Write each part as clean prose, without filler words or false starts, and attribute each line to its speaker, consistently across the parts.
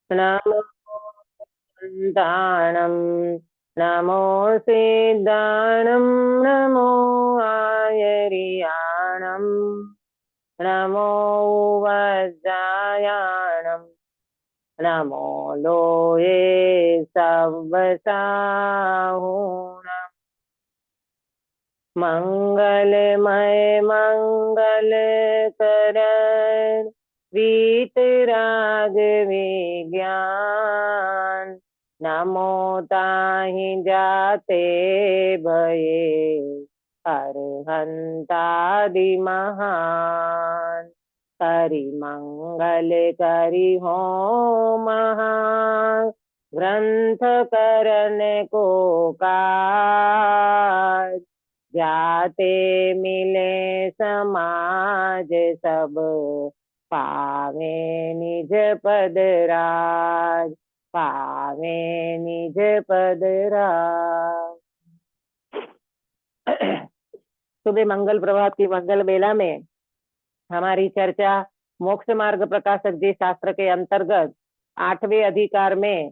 Speaker 1: नमो दानम नमो सिद्धाणम नमो आयरियाणम नमो वज्रायाणम नमो लोये सवसाहुणम मंगलमय मंगल करण वीतराग विज्ञान नमो ताहि जाते भये अरहंतादि महान करि मंगल करि हो महा ग्रंथ करन को काज जाते मिले समाज सब पावे निज पद राज पावे निज पद राज। सुबह मंगल प्रभात की मंगल बेला में हमारी चर्चा मोक्ष मार्ग प्रकाशक जी शास्त्र के अंतर्गत 8वें अधिकार में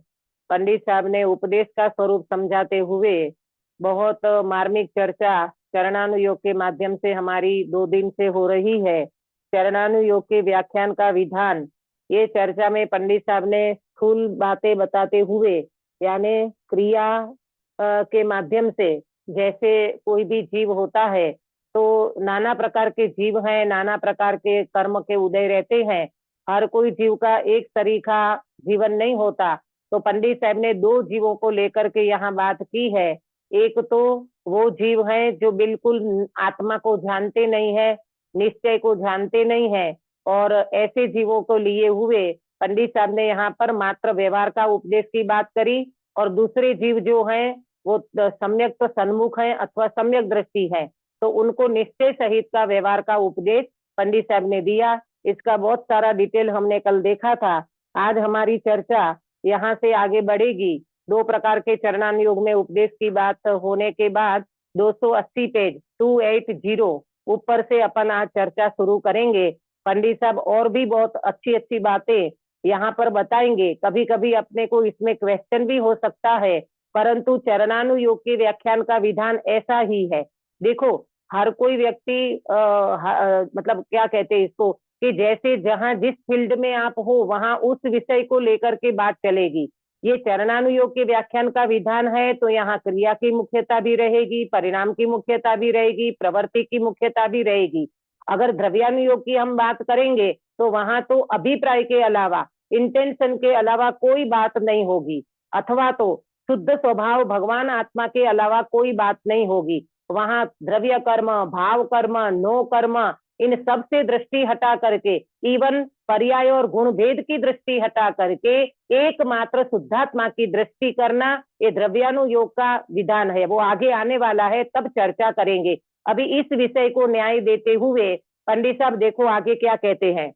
Speaker 1: पंडित साहब ने उपदेश का स्वरूप समझाते हुए बहुत मार्मिक चर्चा चरणानुयोग के माध्यम से हमारी 2 दिन से हो रही है। चरणानुयोग के व्याख्यान का विधान, ये चर्चा में पंडित साहब ने स्थूल बातें बताते हुए यानी क्रिया के माध्यम से, जैसे कोई भी जीव होता है तो नाना प्रकार के जीव हैं, नाना प्रकार के कर्म के उदय रहते हैं, हर कोई जीव का एक तरीका जीवन नहीं होता। तो पंडित साहब ने 2 जीवों को लेकर के यहाँ बात की है। एक तो वो जीव है जो बिल्कुल आत्मा को जानते नहीं है, निश्चय को जानते नहीं है, और ऐसे जीवों को लिए हुए पंडित साहब ने यहाँ पर मात्र व्यवहार का उपदेश की बात करी। और दूसरे जीव जो हैं वो सम्यक तो सन्मुख है अथवा सम्यक दृष्टि है, तो उनको निश्चय सहित का व्यवहार का उपदेश पंडित साहब ने दिया। इसका बहुत सारा डिटेल हमने कल देखा था। आज हमारी चर्चा यहाँ से आगे बढ़ेगी। 2 प्रकार के चरणानुयोग में उपदेश की बात होने के बाद 280 पेज 280 ऊपर से अपन आज चर्चा शुरू करेंगे। पंडित साहब और भी बहुत अच्छी अच्छी बातें यहाँ पर बताएंगे। कभी कभी अपने को इसमें क्वेश्चन भी हो सकता है, परंतु चरणानुयोग के व्याख्यान का विधान ऐसा ही है। देखो, हर कोई व्यक्ति मतलब क्या कहते हैं इसको, कि जैसे जहां जिस फील्ड में आप हो वहां उस विषय को लेकर के बात चलेगी। ये चरणानुयोग के व्याख्यान का विधान है तो यहाँ क्रिया की मुख्यता भी रहेगी, परिणाम की मुख्यता भी रहेगी, प्रवृत्ति की मुख्यता भी रहेगी। अगर द्रव्यानुयोग की हम बात करेंगे तो वहां तो अभिप्राय के अलावा, इंटेंशन के अलावा कोई बात नहीं होगी, अथवा तो शुद्ध स्वभाव भगवान आत्मा के अलावा कोई बात नहीं होगी। वहां द्रव्य कर्म, भाव कर्म, नो कर्म, इन सब से दृष्टि हटा करके, इवन पर्याय और गुण भेद की दृष्टि हटा करके एकमात्र शुद्धात्मा की दृष्टि करना, ये द्रव्यानुयोग का विधान है। वो आगे आने वाला है, तब चर्चा करेंगे। अभी इस विषय को न्याय देते हुए पंडित साहब देखो आगे क्या कहते हैं।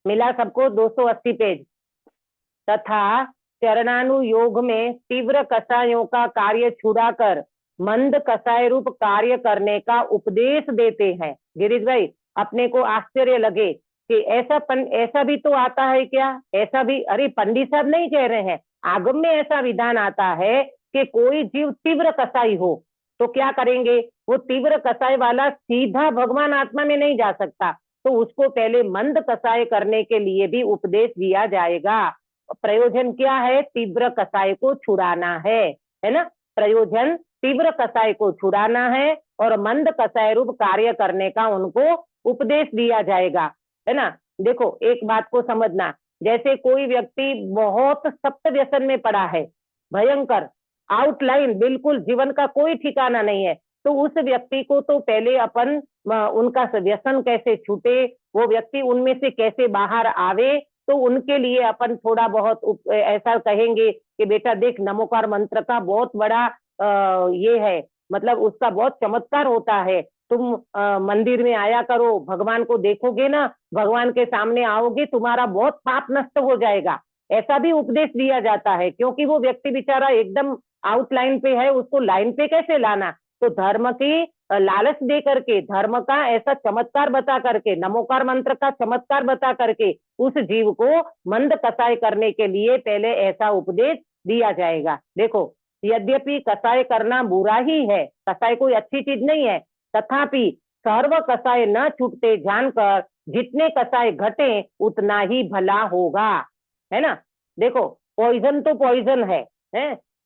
Speaker 1: मिला सबको 280 पेज। तथा चरणानुयोग में तीव्र कषायों का कार्य छुड़ाकर मंद कषाय रूप कार्य करने का उपदेश देते हैं। गिरीश भाई, अपने को आश्चर्य लगे कि ऐसा भी तो आता है क्या? ऐसा भी, अरे पंडित साहब नहीं कह रहे हैं, आगम में ऐसा विधान आता है कि कोई जीव तीव्र कषाई हो तो क्या करेंगे, वो तीव्र कषाय वाला सीधा भगवान आत्मा में नहीं जा सकता, तो उसको पहले मंद कषाय करने के लिए भी उपदेश दिया जाएगा। प्रयोजन क्या है? तीव्र कषाय को छुड़ाना है ना? प्रयोजन तीव्र कषाय को छुड़ाना है और मंद कषाय रूप कार्य करने का उनको उपदेश दिया जाएगा, है ना? देखो, एक बात को समझना, जैसे कोई व्यक्ति बहुत सप्त व्यसन में पड़ा है, भयंकर आउटलाइन, बिल्कुल जीवन का कोई ठिकाना नहीं है, तो उस व्यक्ति को तो पहले अपन उनका व्यसन कैसे छूटे, वो व्यक्ति उनमें से कैसे बाहर आवे, तो उनके लिए अपन थोड़ा बहुत ऐसा कहेंगे कि बेटा देख, नमोकार मंत्र का बहुत बड़ा ये है, मतलब उसका बहुत चमत्कार होता है। तुम मंदिर में आया करो, भगवान को देखोगे ना, भगवान के सामने आओगे, तुम्हारा बहुत पाप नष्ट हो जाएगा। ऐसा भी उपदेश दिया जाता है, क्योंकि वो व्यक्ति बेचारा एकदम आउटलाइन पे है, उसको लाइन पे कैसे लाना, तो धर्म की लालच दे करके, धर्म का ऐसा चमत्कार बता करके, नमोकार मंत्र का चमत्कार बता करके उस जीव को मंद कसाय करने के लिए पहले ऐसा उपदेश दिया जाएगा। देखो, यद्यपि कसाय करना बुरा ही है, कसाय कोई अच्छी चीज नहीं है, तथापि सर्व कसाय न छूटते जानकर जितने कसाय घटे उतना ही भला होगा, है ना। देखो, पॉइजन तो पॉइजन है,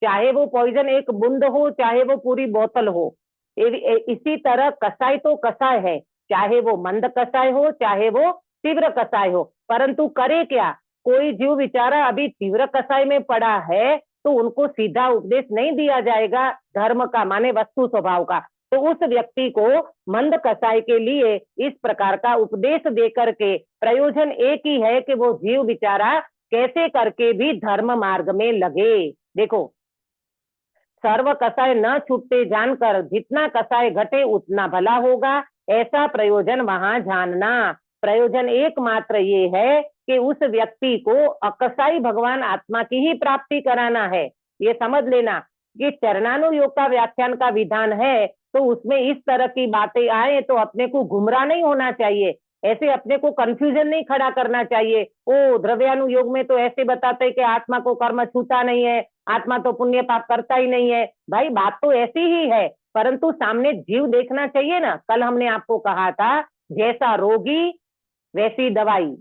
Speaker 1: चाहे वो पॉइजन एक बूंद हो, चाहे वो पूरी बोतल हो। इसी तरह कसाय तो कसाय है, चाहे वो मंद कसाय हो, चाहे वो तीव्र कसाय हो। परंतु करे क्या, कोई जीव बेचारा अभी तीव्र कसाय में पड़ा है तो उनको सीधा उपदेश नहीं दिया जाएगा धर्म का, माने वस्तु स्वभाव का। तो उस व्यक्ति को मंद कसाय के लिए इस प्रकार का उपदेश देकर के प्रयोजन एक ही है कि वो जीव बेचारा कैसे करके भी धर्म मार्ग में लगे। देखो, सर्व कसाय न छूटते जानकर जितना कसाय घटे उतना भला होगा, ऐसा प्रयोजन वहां जानना। प्रयोजन एकमात्र ये है कि उस व्यक्ति को अकसाई भगवान आत्मा की ही प्राप्ति कराना है। ये समझ लेना कि चरणानुयोग का व्याख्यान का विधान है, तो उसमें इस तरह की बातें आए तो अपने को गुमराह नहीं होना चाहिए, ऐसे अपने को कंफ्यूजन नहीं खड़ा करना चाहिए। ओ, द्रव्यानुयोग में तो ऐसे बताते हैं कि आत्मा को कर्म छूता नहीं है, आत्मा तो पुण्य पाप करता ही नहीं है। भाई, बात तो ऐसी ही है, परंतु सामने जीव देखना चाहिए ना। कल हमने आपको कहा था, जैसा रोगी वैसी दवाई,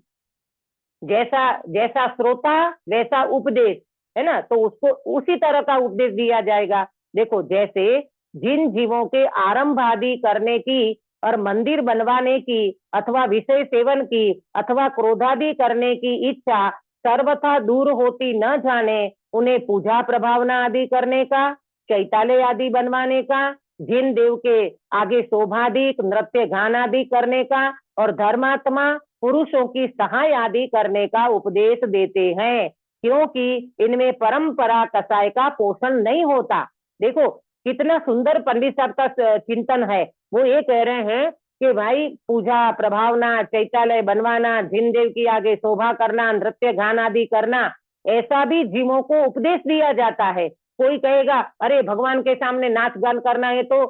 Speaker 1: जैसा जैसा श्रोता वैसा उपदेश, है ना। तो उसको उसी तरह का उपदेश दिया जाएगा। देखो, जैसे जिन जीवों के आरंभ आदि करने की और मंदिर बनवाने की अथवा विषय सेवन की अथवा क्रोधादि करने की इच्छा सर्वथा दूर होती न जाने, उन्हें पूजा प्रभावना आदि करने का, चैतालय आदि बनवाने का, जिन देव के आगे शोभादि नृत्य गान आदि करने का और धर्मात्मा पुरुषों की सहाय आदि करने का उपदेश देते हैं, क्योंकि इनमें परंपरा कसाय का पोषण नहीं होता। देखो, कितना सुंदर पंडित साहब का चिंतन है। वो ये कह रहे हैं कि भाई पूजा प्रभावना, चैतालय बनवाना, जिन देव की आगे शोभा करना, नृत्य गान आदि करना, ऐसा भी जीवों को उपदेश दिया जाता है। कोई कहेगा, अरे भगवान के सामने नाच गान करना है तो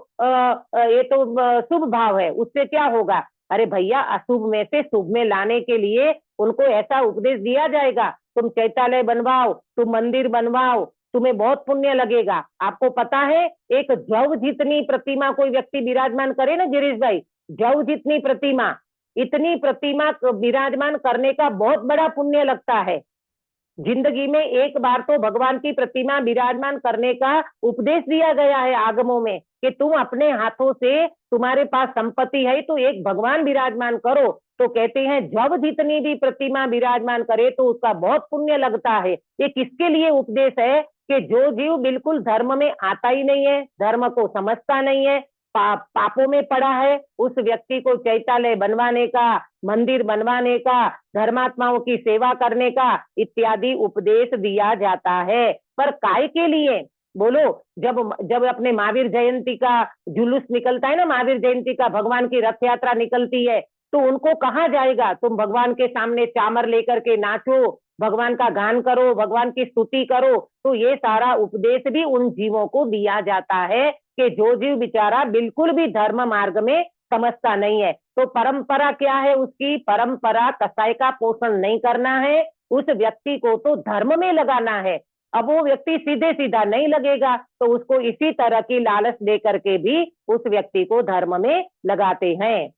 Speaker 1: ये तो शुभ भाव है, उससे क्या होगा। अरे भैया, अशुभ में से शुभ में लाने के लिए उनको ऐसा उपदेश दिया जाएगा, तुम चैतालय बनवाओ, तुम मंदिर बनवाओ, तुम्हें बहुत पुण्य लगेगा। आपको पता है, एक जव जितनी प्रतिमा कोई व्यक्ति विराजमान करे ना गिरीश भाई, जव जितनी प्रतिमा, इतनी प्रतिमा विराजमान करने का बहुत बड़ा पुण्य लगता है। जिंदगी में एक बार तो भगवान की प्रतिमा विराजमान करने का उपदेश दिया गया है आगमों में कि तुम अपने हाथों से, तुम्हारे पास संपत्ति है तो एक भगवान विराजमान करो। तो कहते हैं जब जितनी भी प्रतिमा विराजमान करे तो उसका बहुत पुण्य लगता है। ये किसके लिए उपदेश है कि जो जीव बिल्कुल धर्म में आता ही नहीं है, धर्म को समझता नहीं है, पापों में पड़ा है, उस व्यक्ति को चैतालय बनवाने का, मंदिर बनवाने का, धर्मात्माओं की सेवा करने का इत्यादि उपदेश दिया जाता है। पर काय के लिए बोलो, जब जब अपने महावीर जयंती का जुलूस निकलता है ना, महावीर जयंती का भगवान की रथ यात्रा निकलती है, तो उनको कहा जाएगा तुम भगवान के सामने चामर लेकर के नाचो, भगवान का गान करो, भगवान की स्तुति करो। तो ये सारा उपदेश भी उन जीवों को दिया जाता है कि जो जीव बेचारा बिल्कुल भी धर्म मार्ग में समझता नहीं है। तो परंपरा क्या है उसकी, परंपरा कसाय का पोषण नहीं करना है, उस व्यक्ति को तो धर्म में लगाना है। अब वो व्यक्ति सीधे सीधा नहीं लगेगा तो उसको इसी तरह की लालच दे करके भी उस व्यक्ति को धर्म में लगाते हैं।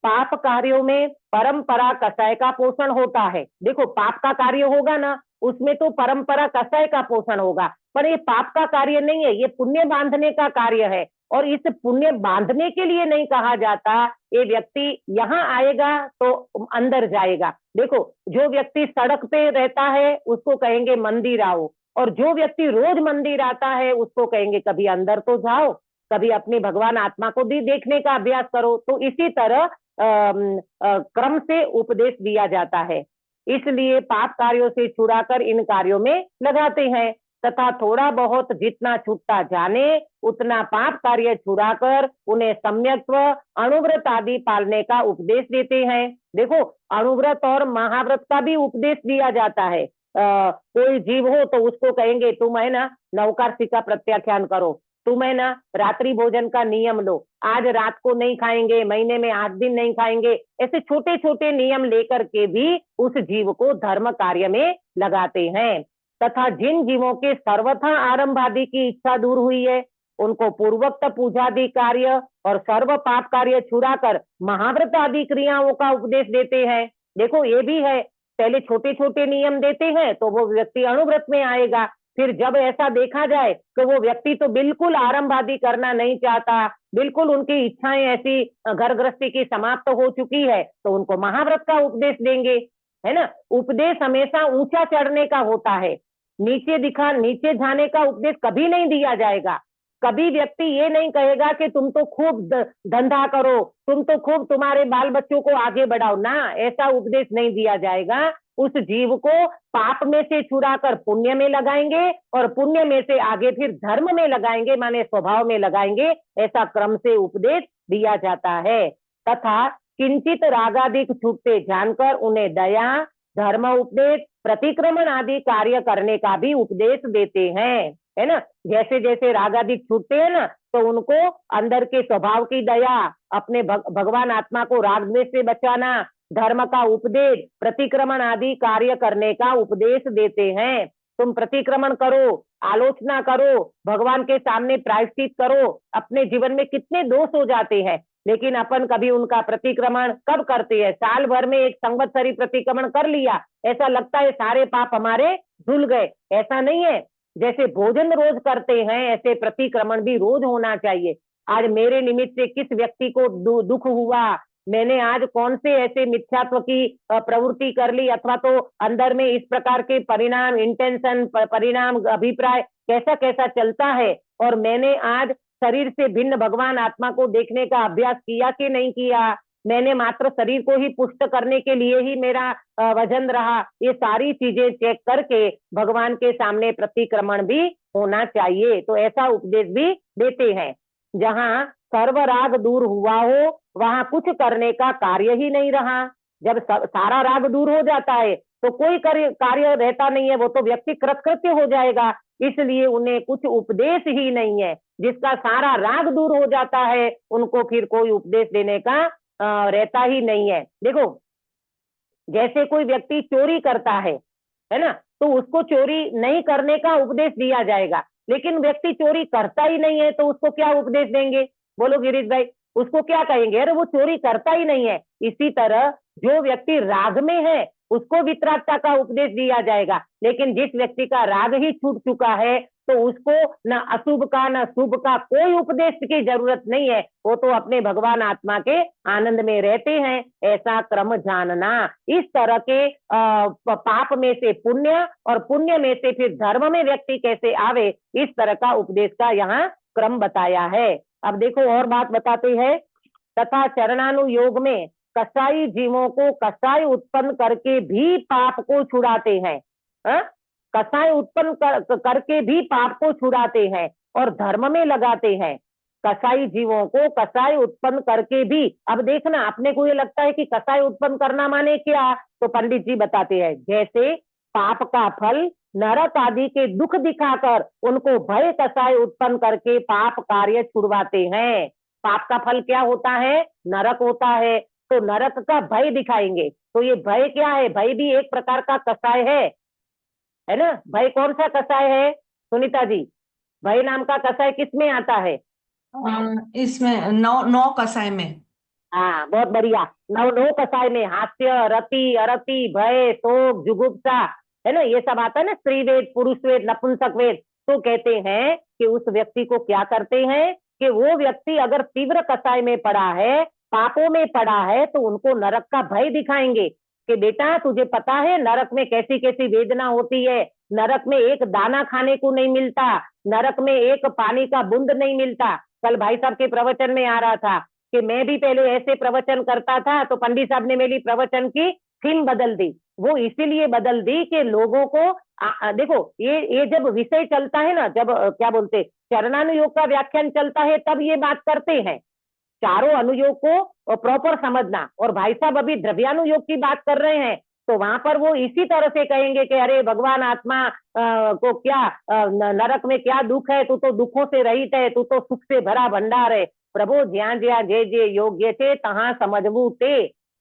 Speaker 1: पाप कार्यों में परंपरा कसाय का पोषण होता है। देखो, पाप का कार्य होगा ना, उसमें तो परंपरा कसाय का पोषण होगा, पर ये पाप का कार्य नहीं है, ये पुण्य बांधने का कार्य है। और इस पुण्य बांधने के लिए नहीं कहा जाता ये व्यक्ति यहाँ आएगा तो अंदर जाएगा। देखो, जो व्यक्ति सड़क पे रहता है उसको कहेंगे मंदिर आओ, और जो व्यक्ति रोज मंदिर आता है उसको कहेंगे कभी अंदर तो जाओ, कभी अपनी भगवान आत्मा को भी देखने का अभ्यास करो। तो इसी तरह क्रम से उपदेश दिया जाता है। इसलिए पाप कार्यों से छुड़ाकर इन कार्यों में लगाते हैं, तथा थोड़ा बहुत जितना छूटता जाने उतना पाप कार्य छुड़ाकर उन्हें सम्यक्त्व, अणुव्रत आदि पालने का उपदेश देते हैं। देखो, अणुव्रत और महाव्रत का भी उपदेश दिया जाता है। कोई जीव हो तो उसको कहेंगे तुम है ना नवकार सिक्का प्रत्याख्यान करो, तुम्हें ना रात्रि भोजन का नियम लो, आज रात को नहीं खाएंगे, महीने में 8 दिन नहीं खाएंगे, ऐसे छोटे छोटे नियम लेकर के भी उस जीव को धर्म कार्य में लगाते हैं। तथा जिन जीवों के सर्वथा आरंभ आदि की इच्छा दूर हुई है, उनको पूर्वोक्त पूजादि कार्य और सर्व पाप कार्य छुड़ाकर महाव्रत आदि क्रियाओं का उपदेश देते हैं। देखो ये भी है, पहले छोटे छोटे नियम देते हैं तो वो व्यक्ति अणुव्रत में आएगा, फिर जब ऐसा देखा जाए तो वो व्यक्ति तो बिल्कुल आरंभ आदि करना नहीं चाहता, बिल्कुल उनकी इच्छाएं ऐसी घर गृहस्थी की समाप्त हो चुकी है, तो उनको महाव्रत का उपदेश देंगे, है ना। उपदेश हमेशा ऊंचा चढ़ने का होता है, नीचे जाने का उपदेश कभी नहीं दिया जाएगा। कभी व्यक्ति ये नहीं कहेगा कि तुम तो खूब धंधा करो, तुम तो खूब तुम्हारे बाल बच्चों को आगे बढ़ाओ, ना, ऐसा उपदेश नहीं दिया जाएगा। उस जीव को पाप में से छुड़ाकर पुण्य में लगाएंगे और पुण्य में से आगे फिर धर्म में लगाएंगे, माने स्वभाव में लगाएंगे, ऐसा क्रम से उपदेश दिया जाता है। तथा किंचित रागादिक छूटते जानकर उन्हें दया, धर्म उपदेश, प्रतिक्रमण आदि कार्य करने का भी उपदेश देते हैं, है ना। जैसे जैसे राग आदि छूटते हैं ना, तो उनको अंदर के स्वभाव की दया, अपने भगवान आत्मा को राग द्वेष से बचाना, धर्म का उपदेश, प्रतिक्रमण आदि कार्य करने का उपदेश देते हैं। तुम प्रतिक्रमण करो, आलोचना करो, भगवान के सामने प्रायश्चित करो। अपने जीवन में कितने दोष हो जाते हैं, लेकिन अपन कभी उनका प्रतिक्रमण कब करते हैं? साल भर में एक संवत्सरी प्रतिक्रमण कर लिया, ऐसा लगता है सारे पाप हमारे धुल गए। ऐसा नहीं है, जैसे भोजन रोज करते हैं ऐसे प्रतिक्रमण भी रोज होना चाहिए। आज मेरे निमित्त से किस व्यक्ति को दुख हुआ, मैंने आज कौन से ऐसे मिथ्यात्व की प्रवृत्ति कर ली, अथवा तो अंदर में इस प्रकार के परिणाम, इंटेंशन, परिणाम, अभिप्राय कैसा कैसा चलता है, और मैंने आज शरीर से भिन्न भगवान आत्मा को देखने का अभ्यास किया कि नहीं किया, मैंने मात्र शरीर को ही पुष्ट करने के लिए ही मेरा वजन रहा, ये सारी चीजें चेक करके भगवान के सामने प्रतिक्रमण भी होना चाहिए। तो ऐसा उपदेश भी देते हैं। जहाँ सर्वराग दूर हुआ हो वहां कुछ करने का कार्य ही नहीं रहा। जब सारा राग दूर हो जाता है तो कोई कार्य रहता नहीं है, वो तो व्यक्ति कृतकृत्य हो जाएगा। इसलिए उन्हें कुछ उपदेश ही नहीं है। जिसका सारा राग दूर हो जाता है उनको फिर कोई उपदेश देने का रहता ही नहीं है। देखो, जैसे कोई व्यक्ति चोरी करता है ना, तो उसको चोरी नहीं करने का उपदेश दिया जाएगा, लेकिन व्यक्ति चोरी करता ही नहीं है तो उसको क्या उपदेश देंगे? बोलो गिरीश भाई, उसको क्या कहेंगे? अरे वो चोरी करता ही नहीं है। इसी तरह जो व्यक्ति राग में है उसको वितरागता का उपदेश दिया जाएगा, लेकिन जिस व्यक्ति का राग ही छूट चुका है तो उसको न अशुभ का न शुभ का कोई उपदेश की जरूरत नहीं है। वो तो अपने भगवान आत्मा के आनंद में रहते हैं, ऐसा क्रम जानना। इस तरह के पाप में से पुण्य और पुण्य में से फिर धर्म में व्यक्ति कैसे आवे, इस तरह का उपदेश का यहाँ क्रम बताया है। अब देखो और बात बताते हैं। तथा चरणानुयोग में कसाई जीवों को कसाई उत्पन्न करके भी पाप को छुड़ाते हैं। कसाई उत्पन्न करके भी पाप को छुड़ाते हैं और धर्म में लगाते हैं। कसाई जीवों को कसाई उत्पन्न करके भी, अब देखना, अपने को ये लगता है कि कसाई उत्पन्न करना माने क्या, तो पंडित जी बताते हैं, जैसे पाप का फल नरक आदि के दुख दिखाकर उनको भय कसाई उत्पन्न करके पाप कार्य छुड़वाते हैं। पाप का फल क्या होता है? नरक होता है, तो नरक का भय दिखाएंगे। तो ये भय क्या है? भय भी एक प्रकार का कसाय है ना। भय कौन सा कसाय है सुनीता जी? भय नाम का कसाय किसमें आता है?
Speaker 2: इसमें नौ कसाय में।
Speaker 1: हाँ, बहुत बढ़िया। नौ कसाय में हास्य, रति, अरति, भय, शोक, जुगुप्सा, है ना, ये सब आता है ना। स्त्री वेद, पुरुष वेद, नपुंसक वेद। तो कहते हैं कि उस व्यक्ति को क्या करते हैं कि वो व्यक्ति अगर तीव्र कसाय में पड़ा है, पापों में पड़ा है, तो उनको नरक का भय दिखाएंगे कि बेटा तुझे पता है नरक में कैसी कैसी वेदना होती है, नरक में एक दाना खाने को नहीं मिलता, नरक में एक पानी का बूंद नहीं मिलता। कल भाई साहब के प्रवचन में आ रहा था कि मैं भी पहले ऐसे प्रवचन करता था, तो पंडित साहब ने मेरी प्रवचन की थीम बदल दी। वो इसीलिए बदल दी कि लोगों को देखो, ये जब विषय चलता है ना, जब क्या बोलते चरणानुयोग का व्याख्यान चलता है, तब ये बात करते हैं चारों अनुयोग को प्रॉपर समझना। और भाई साहब अभी द्रव्यानुयोग की बात कर रहे हैं, तो वहां पर वो इसी तरह से कहेंगे कि अरे भगवान आत्मा को क्या नरक में क्या दुख है, तू तो दुखों से रहित है, तू तो सुख से भरा भंडार है। प्रभु ज्યાં જ્યાં જે જે યોગ્ય છે तहाँ समझવું ते,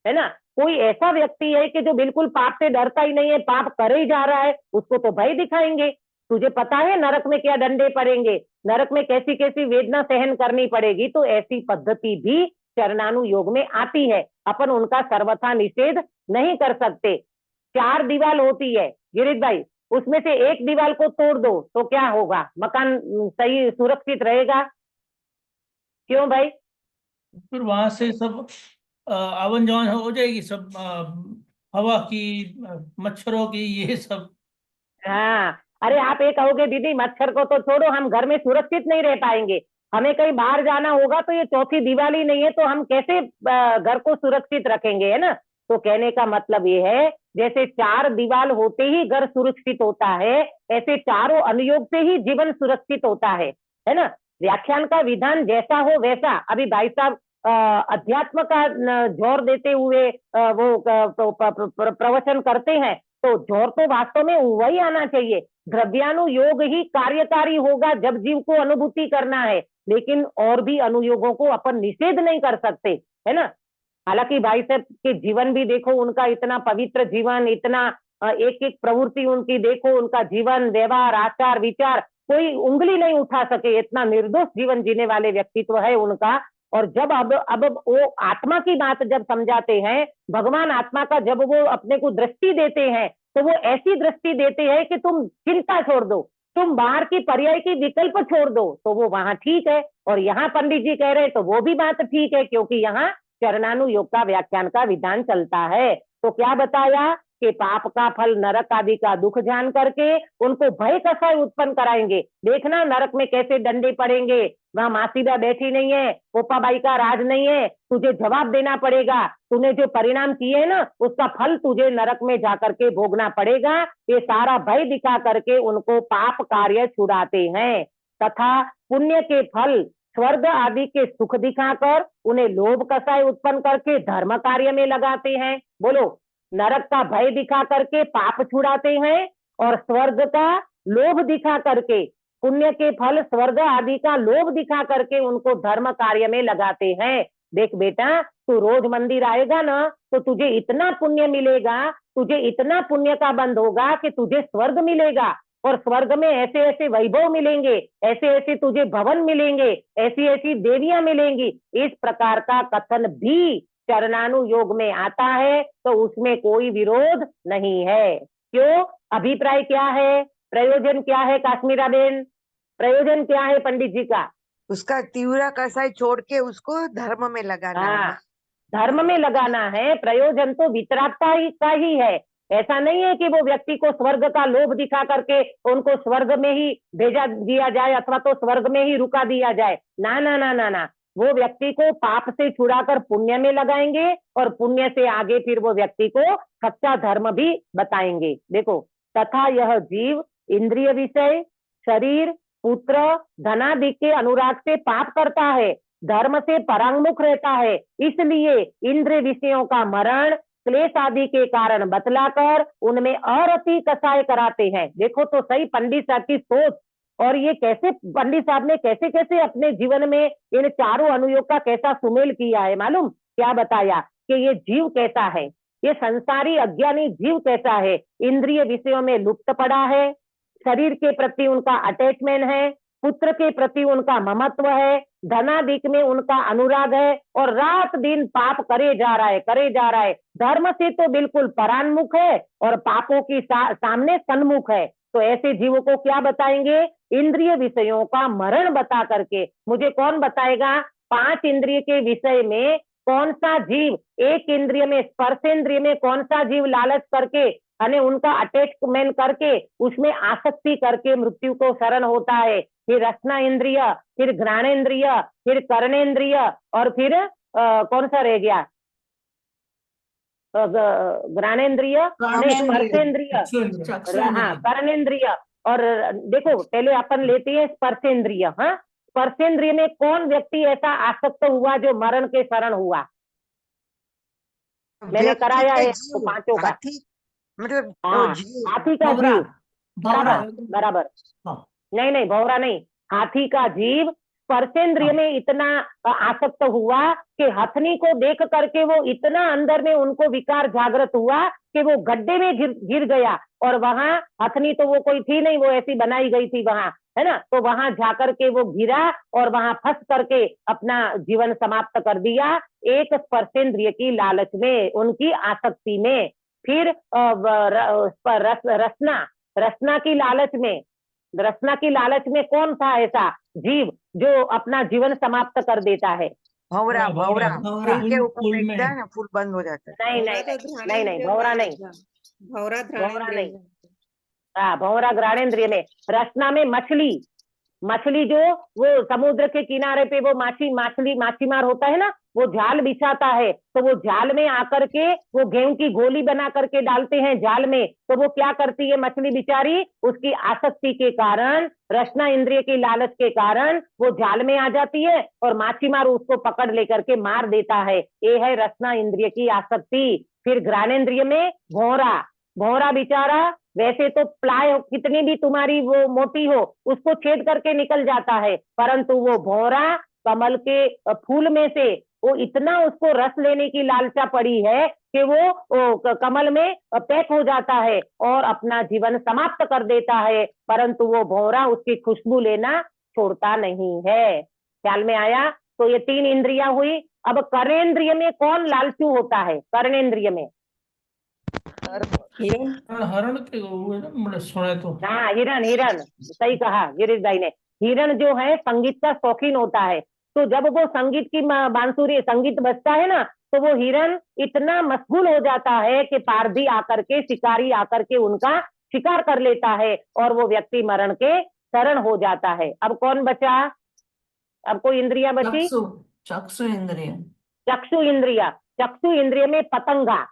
Speaker 1: है ना। कोई ऐसा व्यक्ति है कि जो बिल्कुल पाप से डरता ही नहीं है, पाप करे ही जा रहा है, उसको तो भय दिखाएंगे। तुझे पता है नरक में क्या डंडे पड़ेंगे, नरक में कैसी कैसी वेदना सहन करनी पड़ेगी, तो ऐसी पद्धति भी चरणानुयोग में आती है। अपन उनका सर्वथा निषेध नहीं कर सकते। 4 दीवार होती है गिरीश भाई, उसमें से एक दीवार को तोड़ दो तो क्या होगा, मकान सही सुरक्षित रहेगा? क्यों भाई?
Speaker 3: फिर वहां से सब आवन जावन हो जाएगी, सब हवा की, मच्छरों की, ये सब।
Speaker 1: हाँ, अरे आप ये कहोगे दीदी मच्छर को तो छोड़ो, हम घर में सुरक्षित नहीं रह पाएंगे, हमें कहीं बाहर जाना होगा तो ये चौथी दीवार ही नहीं है, तो हम कैसे घर को सुरक्षित रखेंगे, है ना। तो कहने का मतलब ये है, जैसे 4 दीवार होते ही घर सुरक्षित होता है, ऐसे चारों अनुयोग से ही जीवन सुरक्षित होता है ना। व्याख्यान का विधान जैसा हो वैसा, अभी भाई साहब अध्यात्म का जोर देते हुए वो प्रवचन करते हैं, तो जोर तो वास्तव में वही आना चाहिए। द्रव्यानुयोग ही कार्यकारी होगा जब जीव को अनुभूति करना है, लेकिन और भी अनुयोगों को अपन निषेध नहीं कर सकते, है ना। हालांकि भाई साहब के जीवन भी देखो, उनका इतना पवित्र जीवन, इतना एक एक प्रवृत्ति उनकी देखो, उनका जीवन, व्यवहार, आचार, विचार, कोई उंगली नहीं उठा सके, इतना निर्दोष जीवन जीने वाले व्यक्तित्व है उनका। और जब अब वो आत्मा की बात जब समझाते हैं, भगवान आत्मा का जब वो अपने को दृष्टि देते हैं, तो वो ऐसी दृष्टि देते हैं कि तुम चिंता छोड़ दो, तुम बाहर की पर्याय की विकल्प छोड़ दो, तो वो वहां ठीक है। और यहाँ पंडित जी कह रहे हैं तो वो भी बात ठीक है, क्योंकि यहाँ चरणानुयोग का व्याख्यान का विधान चलता है। तो क्या बताया कि पाप का फल नरक आदि का दुख जान करके उनको भय कसाय उत्पन्न कराएंगे। देखना नरक में कैसे डंडे पड़ेंगे, वहां मासीबा बैठी नहीं है, पोपाबाई का राज नहीं है, तुझे जवाब देना पड़ेगा, तूने जो परिणाम किए ना उसका फल तुझे नरक में जाकर के भोगना पड़ेगा। ये सारा भय दिखा करके उनको पाप कार्य छुड़ाते हैं, तथा पुण्य के फल स्वर्ग आदि के सुख दिखाकर उन्हें लोभ कसाय उत्पन्न करके धर्म कार्य में लगाते हैं। बोलो, नरक का भय दिखा करके पाप छुड़ाते हैं, और स्वर्ग का लोभ दिखा करके, पुण्य के फल स्वर्ग आदि का लोभ दिखा करके उनको धर्म कार्य में लगाते हैं। देख बेटा, तू रोज मंदिर आएगा ना तो तुझे इतना पुण्य मिलेगा, तुझे इतना पुण्य का बंध होगा कि तुझे स्वर्ग मिलेगा, और स्वर्ग में ऐसे ऐसे वैभव मिलेंगे, ऐसे ऐसे तुझे भवन मिलेंगे, ऐसी ऐसी देवियां मिलेंगी। इस प्रकार का कथन भी चरणानुयोग में आता है, तो उसमें कोई विरोध नहीं है। क्यों? अभिप्राय क्या है, प्रयोजन क्या है काश्मीरा बेन, प्रयोजन क्या है पंडित जी का?
Speaker 4: उसका तीव्र कसाई छोड़ के उसको धर्म में लगाना है
Speaker 1: हाँ,
Speaker 4: ना।
Speaker 1: धर्म में लगाना है। प्रयोजन तो वितरागता का ही है। ऐसा नहीं है कि वो व्यक्ति को स्वर्ग का लोभ दिखा करके उनको स्वर्ग में ही भेजा दिया जाए, अथवा तो स्वर्ग में ही रुका दिया जाए। ना ना ना ना ना, वो व्यक्ति को पाप से छुड़ाकर पुण्य में लगाएंगे, और पुण्य से आगे फिर वो व्यक्ति को सच्चा धर्म भी बताएंगे। देखो, तथा यह जीव इंद्रिय विषय, शरीर, पुत्र, धनादि के अनुराग से पाप करता है, धर्म से परांगमुख रहता है, इसलिए इंद्रिय विषयों का मरण क्लेश आदि के कारण बतलाकर उनमें अरति कसाय कराते हैं। देखो तो सही पंडित साहब की सोच, और ये कैसे पंडित साहब ने कैसे कैसे अपने जीवन में इन चारों अनुयोग का कैसा सुमेल किया है। मालूम क्या बताया कि ये जीव कैसा है, ये संसारी अज्ञानी जीव कैसा है, इंद्रिय विषयों में लुप्त पड़ा है, शरीर के प्रति उनका अटैचमेंट है, पुत्र के प्रति उनका ममत्व है, धनादिक में उनका अनुराग है, और रात दिन पाप करे जा रहा है, करे जा रहा है। धर्म से तो बिल्कुल परान्मुख है और पापों की सामने सन्मुख है। तो ऐसे जीवों को क्या बताएंगे? इंद्रिय विषयों का मरण बता करके। मुझे कौन बताएगा 5 इंद्रिय के विषय में कौन सा जीव, एक इंद्रिय में स्पर्शेंद्रिय में कौन सा जीव लालच करके अने उनका अटैचमेंट करके उसमें आसक्ति करके मृत्यु को शरण होता है। फिर रसना इंद्रिय, फिर घ्राणेन्द्रिय, फिर कर्णेन्द्रिय, और फिर कौन सा रह गया? घ्राणेन्द्रिय, स्पर्शेंद्रिय, हाँ कर्णेन्द्रिय। और देखो पहले अपन लेते हैं स्पर्शेंद्रिय। हाँ, स्पर्शेंद्रिय में कौन व्यक्ति ऐसा आसक्त हुआ जो मरण के शरण हुआ? मैंने कराया है तो 5 का।
Speaker 4: मतलब
Speaker 1: हाँ,
Speaker 4: जीव
Speaker 1: हाथी का
Speaker 2: भौरा
Speaker 1: जीव,
Speaker 2: भौरा
Speaker 1: बराबर बराबर।
Speaker 2: हाँ।
Speaker 1: नहीं भौरा नहीं, हाथी का जीव स्पर्शेंद्रिय
Speaker 2: हाँ।
Speaker 1: में इतना आसक्त हुआ कि हथनी को देख करके वो इतना अंदर में उनको विकार जागृत हुआ कि वो गड्ढे में गिर गया। और वहां हथनी तो वो कोई थी नहीं, वो ऐसी बनाई गई थी वहां, है ना। तो वहां जाकर के वो गिरा और वहां फंस करके अपना जीवन समाप्त कर दिया, एक स्पर्शेंद्रिय की लालच में, उनकी आसक्ति में। फिर रसना, रसना की लालच में, रसना की लालच में कौन था ऐसा जीव जो अपना जीवन समाप्त कर देता है?
Speaker 4: भंवरा, भंवरा
Speaker 2: भंवरा।
Speaker 4: फूल के ऊपर
Speaker 3: फूल में
Speaker 4: फेंकता है ना, फूल बंद हो जाता है।
Speaker 1: नहीं
Speaker 5: भौरा
Speaker 1: नहीं
Speaker 5: तो
Speaker 1: नहीं नहीं,
Speaker 5: घ्राणेन्द्रिय
Speaker 1: भौरा
Speaker 5: में
Speaker 1: नहीं,
Speaker 5: भौरा
Speaker 1: भौरा
Speaker 5: घ्राणेन्द्रिय
Speaker 1: नहीं।
Speaker 5: में।
Speaker 1: हाँ, भौरा घ्राणेन्द्रिय में। रसना में मछली, मछली जो वो समुद्र के किनारे पे वो माछीमार होता है ना, वो जाल बिछाता है, तो वो जाल में आकर के वो गेहूं की गोली बना करके डालते हैं जाल में, तो वो क्या करती है मछली बेचारी, उसकी आसक्ति के कारण, रसना इंद्रिय की लालच के कारण वो जाल में आ जाती है और माछीमार उसको पकड़ लेकर के मार देता है। ये है रसना इंद्रिय की आसक्ति। फिर घ्राणेन्द्रिय में भौरा, भौरा बेचारा वैसे तो प्लाय कितनी भी तुम्हारी वो मोटी हो उसको छेद करके निकल जाता है, परंतु वो भौरा कमल के फूल में से वो इतना उसको रस लेने की लालसा पड़ी है कि वो कमल में पैक हो जाता है और अपना जीवन समाप्त कर देता है, परंतु वो भौरा उसकी खुशबू लेना छोड़ता नहीं है। ख्याल में आया? तो ये 3 इंद्रियां हुई। अब कर्णेंद्रिय में कौन लालचू होता है? कर्णेंद्रिय में
Speaker 5: हिरण
Speaker 3: हरण के हुए ना, मैंने सुना तो।
Speaker 1: हाँ, हिरण, हिरण सही कहा गिरीश भाई ने। हिरण जो है संगीत का शौकीन होता है, तो जब वो संगीत की बांसुरी संगीत बजता है ना, तो वो हिरण इतना मशगूल हो जाता है कि पारधी आकर के, शिकारी आकर के उनका शिकार कर लेता है और वो व्यक्ति मरण के शरण हो जाता है। अब कौन बचा? अब कोई इंद्रिया बची?
Speaker 2: चक्षु चक्षु इंद्रिय
Speaker 1: चक्षु इंद्रिया। चक्षु इंद्रिय में पतंगा,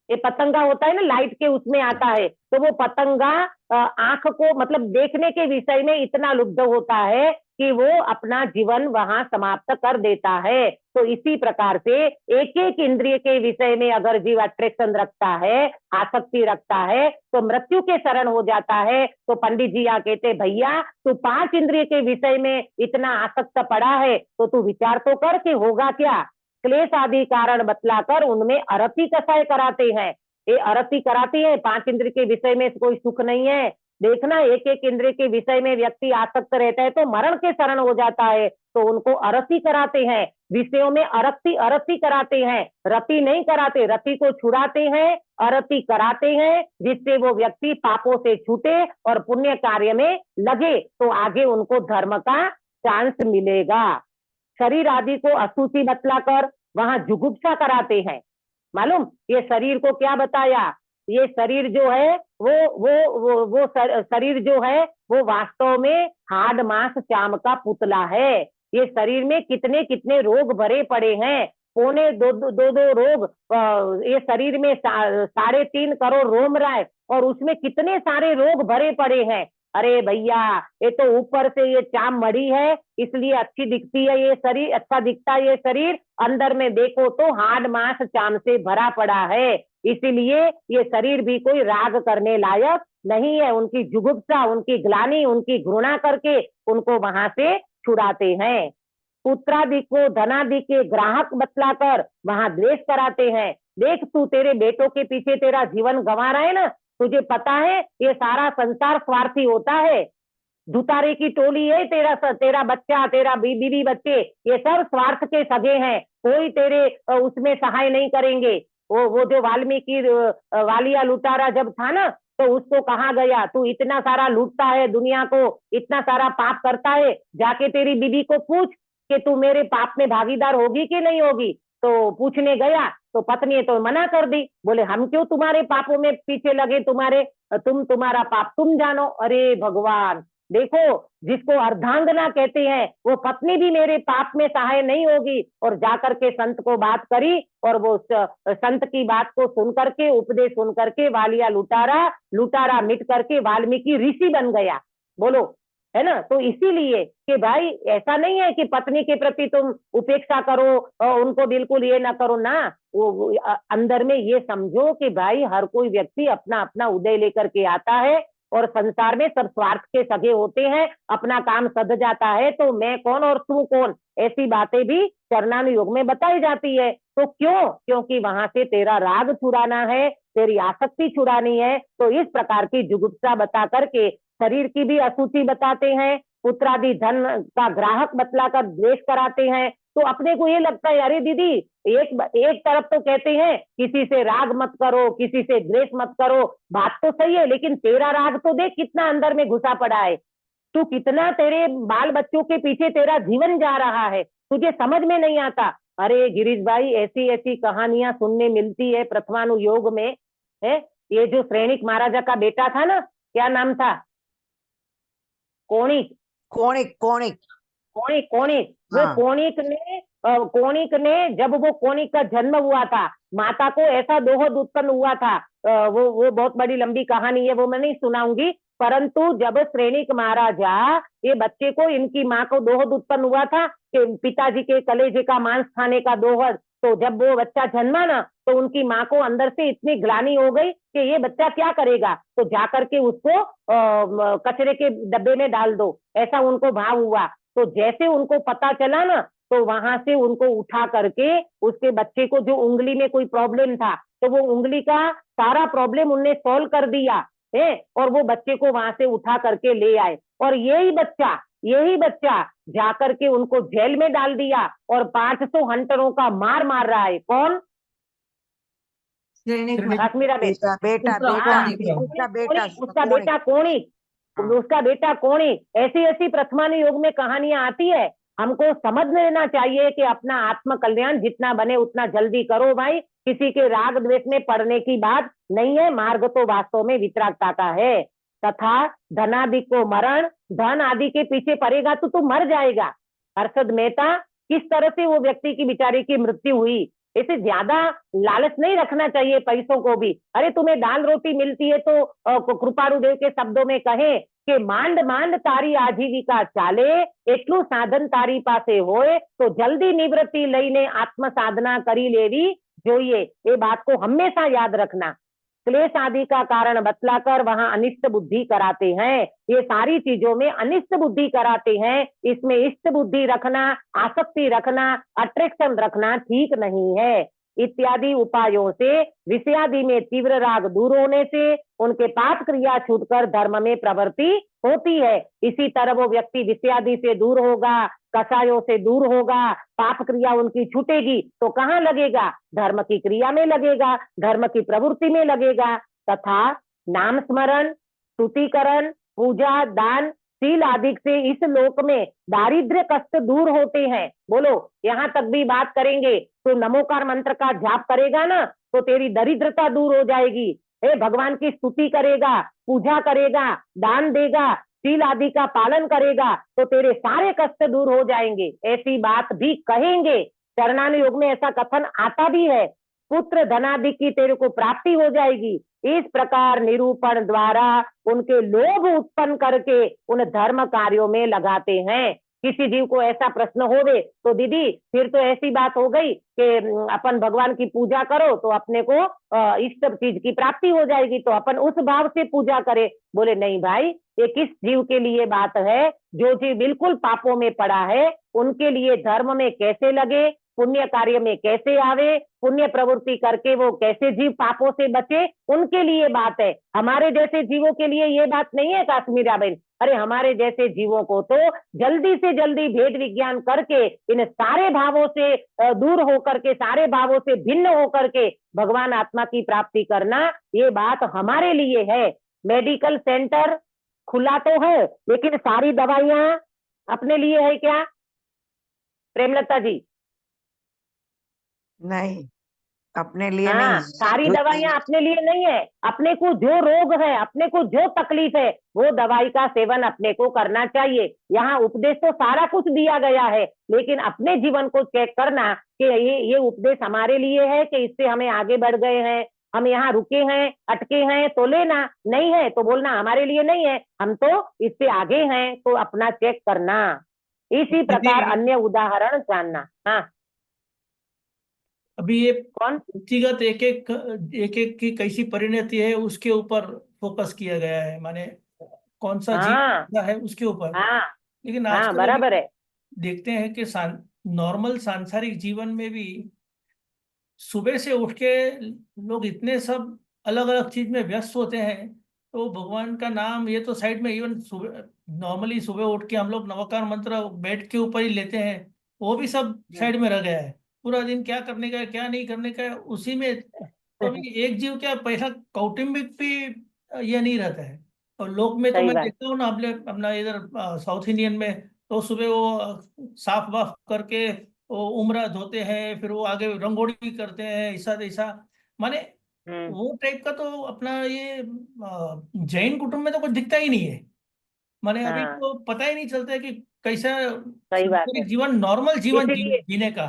Speaker 1: ये पतंगा होता है ना लाइट के उसमें आता है, तो वो पतंगा आंख को मतलब देखने के विषय में इतना लुब्ध होता है कि वो अपना जीवन वहां समाप्त कर देता है। तो इसी प्रकार से एक एक इंद्रिय के विषय में अगर जीव अट्रैक्शन रखता है, आसक्ति रखता है, तो मृत्यु के शरण हो जाता है। तो पंडित जी यहाँ कहते भैया तू 5 इंद्रिय के विषय में इतना आसक्त पड़ा है तो तू विचार तो कर कि होगा क्या। क्लेश आदि कारण बतलाकर उनमें अरति कसाय कराते हैं। ये अरति कराती है, 5 इंद्रिय के विषय में कोई सुख नहीं है। देखना एक एक इंद्रिय के विषय में व्यक्ति आसक्त रहता है तो मरण के शरण हो जाता है, तो उनको अरति कराते हैं, विषयों में अरति कराते हैं, रति नहीं कराते, रति को छुड़ाते हैं, अरति कराते हैं, जिससे वो व्यक्ति पापों से छूटे और पुण्य कार्य में लगे, तो आगे उनको धर्म का चांस मिलेगा। शरीर आदि को अशुचि बतलाकर वहां जुगुप्सा कराते हैं। मालूम ये शरीर को क्या बताया? ये शरीर जो है वो शरीर जो है वो वास्तव में हाड मांस चाम का पुतला है। ये शरीर में कितने कितने रोग भरे पड़े हैं, पौने दो रोग ये शरीर में 3.5 करोड़ रोम राय और उसमें कितने सारे रोग भरे पड़े हैं। अरे भैया ये तो ऊपर से ये चाम मड़ी है इसलिए अच्छी दिखती है, ये शरीर अच्छा दिखता है, ये शरीर अंदर में देखो तो हाड मांस चाम से भरा पड़ा है, इसीलिए ये शरीर भी कोई राग करने लायक नहीं है। उनकी जुगुप्सा, उनकी ग्लानि, उनकी घृणा करके उनको वहां से छुड़ाते हैं। पुत्रादि को धनादि के ग्राहक बतलाकर वहां द्वेष कराते हैं। देख तू तेरे बेटों के पीछे तेरा जीवन गंवा रहा है ना, तुझे पता है ये सारा संसार स्वार्थी होता है, दुतारे की टोली है, तेरा बच्चा, तेरा बीवी बच्चे ये सब स्वार्थ के सगे हैं, कोई तेरे उसमें सहाय नहीं करेंगे। वो जो वाल्मीकि वालिया लुटारा जब था ना, तो उसको कहा गया तू इतना सारा लूटता है दुनिया को, इतना सारा पाप करता है, जाके तेरी बीवी को पूछ कि तू मेरे पाप में भागीदार होगी कि नहीं होगी। तो पूछने गया तो पत्नी तो मना कर दी, बोले हम क्यों तुम्हारे पापों में पीछे लगे, तुम्हारा पाप तुम जानो। अरे भगवान देखो, जिसको अर्धांगना कहते हैं वो पत्नी भी मेरे पाप में सहाय नहीं होगी, और जाकर के संत को बात करी और वो संत की बात को सुन करके, उपदेश सुन करके वालिया लुटारा मिट करके वाल्मीकि ऋषि बन गया। बोलो है ना। तो इसीलिए कि भाई ऐसा नहीं है कि पत्नी के प्रति तुम उपेक्षा करो और उनको बिल्कुल ये ना करो ना, अंदर में ये समझो कि भाई हर कोई व्यक्ति अपना अपना उदय लेकर के आता है और संसार में सब स्वार्थ के सगे होते हैं, अपना काम सध जाता है, तो मैं कौन और तू कौन, ऐसी बातें भी चरणानुयोग में बताई जाती है। तो क्यों? क्योंकि वहां से तेरा राग छुड़ाना है, तेरी आसक्ति छुड़ानी है। तो इस प्रकार की जुगुप्सा बता करके शरीर की भी अशुचि बताते हैं, पुत्रादि धन का ग्राहक बतलाकर द्वेष कराते हैं। तो अपने को ये लगता है अरे दीदी एक तरफ तो कहते हैं किसी से राग मत करो, किसी से द्वेष मत करो, बात तो सही है, लेकिन तेरा राग तो देख कितना अंदर में घुसा पड़ा है, तू कितना तेरे बाल बच्चों के पीछे तेरा जीवन जा रहा है, तुझे समझ में नहीं आता। अरे गिरीश भाई ऐसी ऐसी कहानियां सुनने मिलती है प्रथमानुयोग में, है ये जो श्रेणिक महाराजा का बेटा था ना, क्या नाम था, कोणिक
Speaker 4: कोणिक कोणिक
Speaker 1: कोणिक कोणिक वो
Speaker 4: हाँ।
Speaker 1: कोणिक ने जब वो कोणिक का जन्म हुआ था, माता को ऐसा दोहद उत्पन्न हुआ था, वो बहुत बड़ी लंबी कहानी है, वो मैं नहीं सुनाऊंगी। परंतु जब श्रेणिक महाराजा ये बच्चे को, इनकी माँ को दोहद उत्पन्न हुआ था कि पिताजी के कलेजे का मांस खाने का दोहद, तो जब वो बच्चा जन्मा ना तो उनकी माँ को अंदर से इतनी ग्लानि हो गई कि ये बच्चा क्या करेगा, तो जाकर के उसको कचरे के डब्बे में डाल दो, ऐसा उनको भाव हुआ। तो जैसे उनको पता चला ना तो वहां से उनको उठा करके उसके बच्चे को, जो उंगली में कोई प्रॉब्लम था, तो वो उंगली का सारा प्रॉब्लम उनने सॉल्व कर दिया है, और वो बच्चे को वहां से उठा करके ले आए, और यही बच्चा जाकर के उनको जेल में डाल दिया और 500 हंटरों का मार मार रहा है। कौन? काश्मीरा में
Speaker 4: बेटा बेटा
Speaker 2: उसका
Speaker 4: बेटा
Speaker 2: कोणिक।
Speaker 4: उसका बेटा
Speaker 1: उसका बेटा कोणिक,
Speaker 4: हाँ।
Speaker 1: उसका बेटा कोणिक। ऐसी ऐसी प्रथमानुयोग में कहानियां आती है। हमको समझ लेना चाहिए कि अपना आत्म कल्याण जितना बने उतना जल्दी करो भाई, किसी के राग द्वेष में पड़ने की बात नहीं है। मार्ग तो वास्तव में वितरागता का है। तथा धनादि को मरण, धन आदि के पीछे पड़ेगा तो तू मर जाएगा। हर्षद मेहता, किस तरह से वो व्यक्ति की बेचारी की मृत्यु हुई, इसे ज्यादा लालच नहीं रखना चाहिए पैसों को भी। अरे तुम्हें दाल रोटी मिलती है तो कृपारुदेव के शब्दों में कहे कि માંડ માંડ તારી આજીવિકા ચાલે, એટલું સાધન તારી પાસે હોય તો જલ્દી નિવૃત્તિ લઈને આત્મ સાધના કરી લેવી જોઈએ। ये बात को हमेशा याद रखना। क्लेश आदि का कारण बतलाकर वहां अनिष्ट बुद्धि कराते हैं। ये सारी चीजों में अनिष्ट बुद्धि कराते हैं। इसमें इष्ट बुद्धि रखना, आसक्ति रखना, अट्रैक्शन रखना ठीक नहीं है। इत्यादि उपायों से विषयादि में तीव्र राग दूर होने से उनके पाप क्रिया छूटकर धर्म में प्रवृत्ति होती है। इसी तरह वो व्यक्ति विषयादि से दूर होगा, कषायों से दूर होगा, पाप क्रिया उनकी छूटेगी तो कहाँ लगेगा? धर्म की क्रिया में लगेगा, धर्म की प्रवृत्ति में लगेगा। तथा नाम स्मरण, स्तुतिकरण, पूजा, दान, शील आदि से इस लोक में दारिद्र्य कष्ट दूर होते हैं। बोलो, यहाँ तक भी बात करेंगे तो नमोकार मंत्र का जाप करेगा ना तो तेरी दरिद्रता दूर हो जाएगी। भगवान की स्तुति करेगा, पूजा करेगा, दान देगा, शील आदि का पालन करेगा तो तेरे सारे कष्ट दूर हो जाएंगे। ऐसी बात भी कहेंगे। चरणानुयोग में ऐसा कथन आता भी है, पुत्र धनादि की तेरे को प्राप्ति हो जाएगी। इस प्रकार निरूपण द्वारा उनके लोभ उत्पन्न करके उन धर्म कार्यों में लगाते हैं। किसी जीव को ऐसा प्रश्न होवे तो दीदी फिर तो ऐसी बात हो गई कि अपन भगवान की पूजा करो तो अपने को इष्ट चीज की प्राप्ति हो जाएगी, तो अपन उस भाव से पूजा करें। बोले नहीं भाई, ये किस जीव के लिए बात है? जो जीव बिल्कुल पापों में पड़ा है उनके लिए धर्म में कैसे लगे, पुण्य कार्य में कैसे आवे, पुण्य प्रवृत्ति करके वो कैसे जीव पापों से बचे, उनके लिए बात है। हमारे जैसे जीवों के लिए ये बात नहीं है काश्मीरा बहन। अरे हमारे जैसे जीवों को तो जल्दी से जल्दी भेद विज्ञान करके इन सारे भावों से दूर होकर के, सारे भावों से भिन्न होकर के भगवान आत्मा की प्राप्ति करना, ये बात हमारे लिए है। मेडिकल सेंटर खुला तो है लेकिन सारी दवाइयां अपने लिए है क्या प्रेमलता जी?
Speaker 4: नहीं, अपने लिए
Speaker 1: हाँ,
Speaker 4: नहीं।
Speaker 1: सारी दवाइयां अपने लिए नहीं है। अपने को जो रोग है, अपने को जो तकलीफ है, वो दवाई का सेवन अपने को करना चाहिए। यहाँ उपदेश तो सारा कुछ दिया गया है, लेकिन अपने जीवन को चेक करना कि ये उपदेश हमारे लिए है कि इससे हमें आगे बढ़ गए हैं, हम यहाँ रुके हैं, अटके हैं तो लेना, नहीं है तो बोलना हमारे लिए नहीं है, हम तो इससे आगे हैं, तो अपना चेक करना। इसी प्रकार अन्य उदाहरण जानना। हाँ,
Speaker 3: अभी ये
Speaker 1: कौन?
Speaker 3: व्यक्तिगत एक एक की कैसी परिणति है उसके ऊपर फोकस किया गया है, माने कौन सा जीव
Speaker 1: हाँ
Speaker 3: कैसा है उसके ऊपर।
Speaker 1: हाँ
Speaker 3: लेकिन
Speaker 1: हाँ,
Speaker 3: आजकल
Speaker 1: बराबर
Speaker 3: अभी
Speaker 1: है।
Speaker 3: देखते हैं कि नॉर्मल सांसारिक जीवन में भी सुबह से उठ के लोग इतने सब अलग अलग चीज में व्यस्त होते हैं, तो भगवान का नाम ये तो साइड में, इवन सुबह नॉर्मली सुबह उठ के हम लोग नवकार मंत्र बेड के ऊपर ही लेते हैं, वो भी सब साइड में रह गया है। पूरा दिन क्या करने का है क्या नहीं करने का है उसी में। तो अभी एक जीव क्या पैसा कौटुंबिक भी ये नहीं रहता है। और लोक में तो
Speaker 1: सही
Speaker 3: मैं
Speaker 1: बात।
Speaker 3: देखता हूँ ना, अपने अपना इधर साउथ इंडियन में, तो सुबह वो साफ वाफ करके वो उम्रा धोते हैं, फिर वो आगे रंगोली करते हैं, ऐसा ऐसा, माने
Speaker 1: हम्म,
Speaker 3: वो टाइप का तो अपना ये जैन कुटुंब में तो कुछ दिखता ही नहीं है। माने अभी
Speaker 1: हाँ,
Speaker 3: तो पता ही नहीं चलता है कि कैसा
Speaker 1: सही बात है।
Speaker 3: सांसारिक जीवन, नॉर्मल जीवन
Speaker 1: इसीलिए
Speaker 3: जीने का।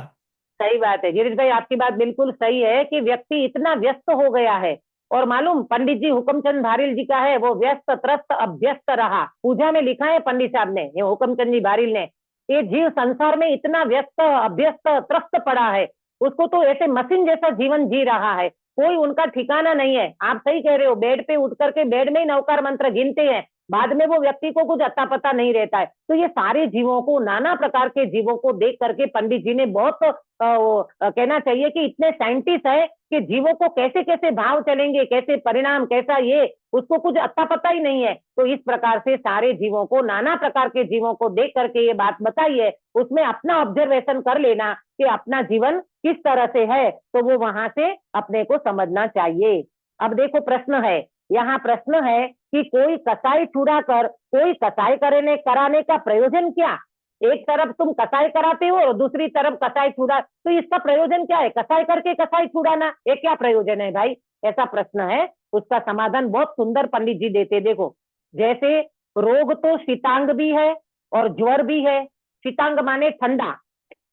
Speaker 1: सही बात है गिरीश भाई, आपकी बात बिल्कुल सही है कि व्यक्ति इतना व्यस्त हो गया है। और मालूम, पंडित जी हुक्मचंद भारिल जी का है, वो व्यस्त त्रस्त अभ्यस्त रहा, पूजा में लिखा है पंडित साहब ने, ये हुक्मचंद जी भारिल ने। ये जीव संसार में इतना व्यस्त अभ्यस्त त्रस्त पड़ा है, उसको तो ऐसे मशीन जैसा जीवन जी रहा है, कोई उनका ठिकाना नहीं है। आप सही कह रहे हो, बेड पे उठ करके बेड में ही नवकार मंत्र गिनते हैं, बाद में वो व्यक्ति को कुछ अता पता नहीं रहता है। तो ये सारे जीवों को, नाना प्रकार के जीवों को देख करके पंडित जी ने बहुत कहना चाहिए कि इतने साइंटिस्ट है कि जीवों को कैसे कैसे भाव चलेंगे, कैसे परिणाम, कैसा ये, उसको कुछ अता पता ही नहीं है। तो इस प्रकार से सारे जीवों को, नाना प्रकार के जीवों को देख करके ये बात बताई है, उसमें अपना ऑब्जर्वेशन कर लेना कि अपना जीवन किस तरह से है, तो वो वहां से अपने को समझना चाहिए। अब देखो प्रश्न है, यहाँ प्रश्न है कि कोई कसाई छुड़ा कर कोई कसाई कराने का प्रयोजन क्या? एक तरफ तुम कसाई कराते हो और दूसरी तरफ कसाई छुड़ा, तो इसका प्रयोजन क्या है? कसाई करके कसाई छुड़ाना, ये क्या प्रयोजन है भाई? ऐसा प्रश्न है। उसका समाधान बहुत सुंदर पंडित जी देते। देखो, जैसे रोग तो शीतांग भी है और ज्वर भी है। शीतांग माने ठंडा,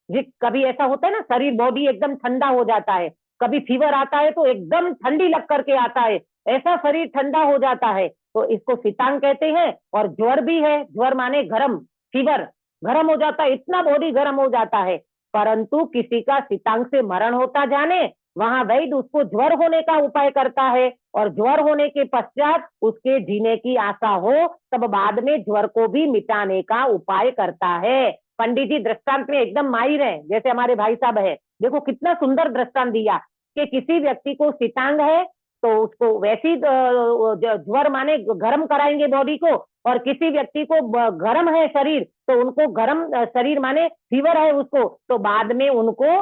Speaker 1: जी कभी ऐसा होता है ना, शरीर बॉडी एकदम ठंडा हो जाता है, कभी फीवर आता है तो एकदम ठंडी लग करके आता है, ऐसा शरीर ठंडा हो जाता है, तो इसको शीतांग कहते हैं। और ज्वर भी है, ज्वर माने गर्म, फीवर, गर्म हो जाता है, इतना बॉडी गर्म हो जाता है। परंतु किसी का शीतांग से मरण होता जाने, वहां वैद्य उसको ज्वर होने का उपाय करता है, और ज्वर होने के पश्चात उसके जीने की आशा हो, तब बाद में ज्वर को भी मिटाने का उपाय करता है। पंडित जी दृष्टांत में एकदम माहिर है, जैसे हमारे भाई साहब है, देखो कितना सुंदर दृष्टांत दिया कि किसी व्यक्ति को शीतांग है तो उसको वैसी ज्वर माने गर्म कराएंगे बॉडी को, और किसी व्यक्ति को गर्म है शरीर तो उनको गर्म शरीर माने फीवर है उसको, तो बाद में उनको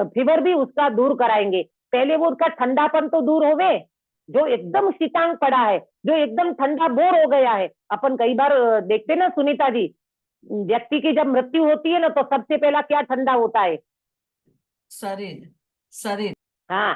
Speaker 1: फीवर भी उसका दूर कराएंगे। पहले वो उसका ठंडापन तो दूर होवे, जो एकदम शीतांग पड़ा है, जो एकदम ठंडा बोर हो गया है। अपन कई बार देखते ना सुनीता जी, व्यक्ति की जब मृत्यु होती है ना, तो सबसे पहला क्या ठंडा होता है?
Speaker 2: शरीर, शरीर।
Speaker 1: हाँ,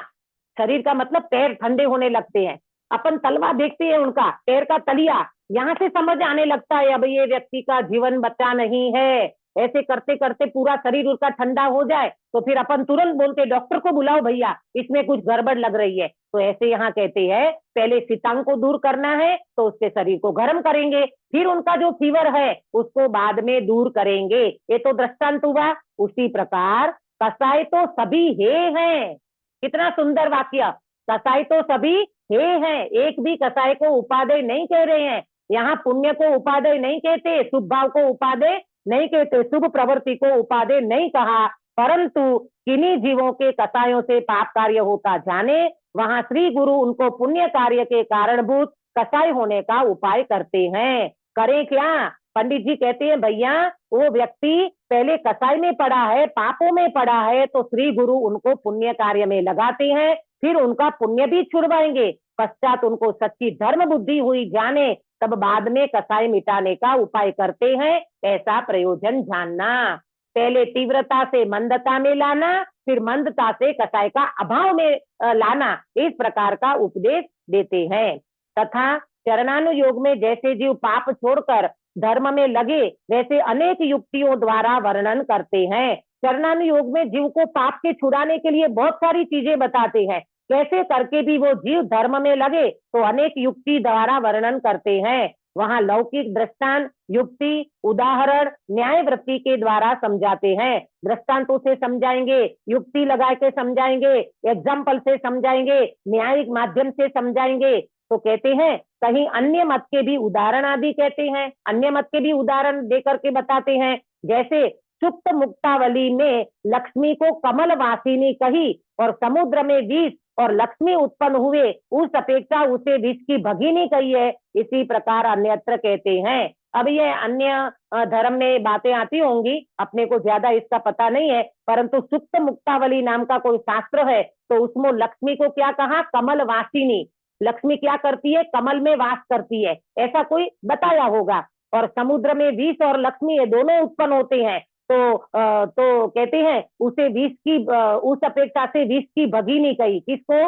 Speaker 1: शरीर का मतलब पैर ठंडे होने लगते हैं। अपन तलवा देखते हैं उनका, पैर का तलिया, यहाँ से समझ आने लगता है अब ये व्यक्ति का जीवन बचा नहीं है। ऐसे करते करते पूरा शरीर उसका ठंडा हो जाए तो फिर अपन तुरंत बोलते डॉक्टर को बुलाओ भैया, इसमें कुछ गड़बड़ लग रही है। तो ऐसे यहाँ कहते हैं पहले शीतांग को दूर करना है तो उसके शरीर को गर्म करेंगे, फिर उनका जो फीवर है उसको बाद में दूर करेंगे। ये तो दृष्टांत हुआ। उसी प्रकार कसाई तो सभी हे हैं, कितना सुंदर वाक्य, कसाई तो सभी हे हैं, एक भी कसाई को उपादेय नहीं कह रहे हैं। यहाँ पुण्य को उपादेय नहीं कहते, शुभ भाव को उपादेय नहीं कहते, शुभ प्रवृत्ति को उपादेय नहीं कहा, परंतु किन्हीं जीवों के कसायों से पाप कार्य होता जाने, वहां श्री गुरु उनको पुण्य कार्य के कारणभूत कसाई होने का उपाय करते हैं। करें क्या? पंडित जी कहते हैं भैया वो व्यक्ति पहले कसाई में पड़ा है, पापों में पड़ा है, तो श्री गुरु उनको पुण्य कार्य में लगाते हैं, फिर उनका पुण्य भी छुड़वाएंगे, पश्चात उनको सच्ची धर्म बुद्धि हुई जाने, तब बाद में कसाई मिटाने का उपाय करते हैं। ऐसा प्रयोजन जानना, पहले तीव्रता से मंदता में लाना, फिर मंदता से कसाई का अभाव में लाना, इस प्रकार का उपदेश देते हैं। तथा चरणानुयोग में जैसे जीव पाप छोड़कर धर्म में लगे, वैसे अनेक युक्तियों द्वारा वर्णन करते हैं। चरणानुयोग में जीव को पाप के छुड़ाने के लिए बहुत सारी चीजें बताते हैं, कैसे करके भी वो जीव धर्म में लगे तो अनेक युक्ति द्वारा वर्णन करते हैं। वहां लौकिक दृष्टांत, युक्ति, उदाहरण, न्याय वृत्ति के द्वारा समझाते हैं। दृष्टांतों से समझाएंगे, युक्ति लगा के समझाएंगे, एग्जाम्पल से समझाएंगे, न्यायिक माध्यम से समझाएंगे। तो कहते हैं कहीं अन्य मत के भी उदाहरण आदि कहते हैं, अन्य मत के भी उदाहरण दे करके बताते हैं। जैसे सुप्त मुक्तावली में लक्ष्मी को कमल वासिनी कही और समुद्र में विष और लक्ष्मी उत्पन्न हुए, उस अपेक्षा उसे विष की भगिनी कही है। इसी प्रकार अन्यत्र कहते हैं। अब ये अन्य धर्म में बातें आती होंगी, अपने को ज्यादा इसका पता नहीं है, परंतु सुप्त मुक्तावली नाम का कोई शास्त्र है तो उसमें लक्ष्मी को क्या कहा, कमल वासिनी। लक्ष्मी क्या करती है, कमल में वास करती है, ऐसा कोई बताया होगा। और समुद्र में विष और लक्ष्मी ये दोनों उत्पन्न होते हैं, तो कहते हैं उसे विष की उस अपेक्षा से विष की भगिनी कही। किसको,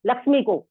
Speaker 1: लक्ष्मी को।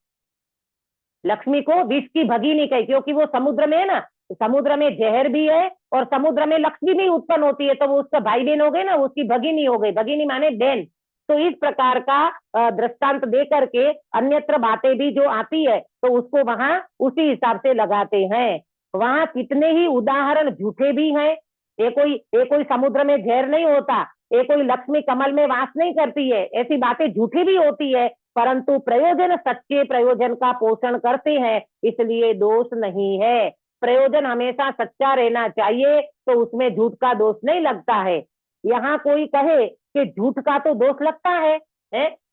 Speaker 1: लक्ष्मी को विष की भगिनी कही क्योंकि वो समुद्र में है ना, समुद्र में जहर भी है और समुद्र में लक्ष्मी भी उत्पन्न होती है, तो वो उसका भाई बहन हो गए ना, उसकी भगिनी हो गई। भगिनी माने बहन। तो इस प्रकार का दृष्टांत दे करके अन्यत्र बातें भी जो आती है तो उसको वहां उसी हिसाब से लगाते हैं। वहां कितने ही उदाहरण झूठे भी हैं। ये कोई समुद्र में जहर नहीं होता, ये कोई लक्ष्मी कमल में वास नहीं करती है, ऐसी बातें झूठी भी होती है, परंतु प्रयोजन सच्चे प्रयोजन का पोषण करते हैं, इसलिए दोष नहीं है। प्रयोजन हमेशा सच्चा रहना चाहिए, तो उसमें झूठ का दोष नहीं लगता है। यहाँ कोई कहे कि झूठ का तो दोष लगता है,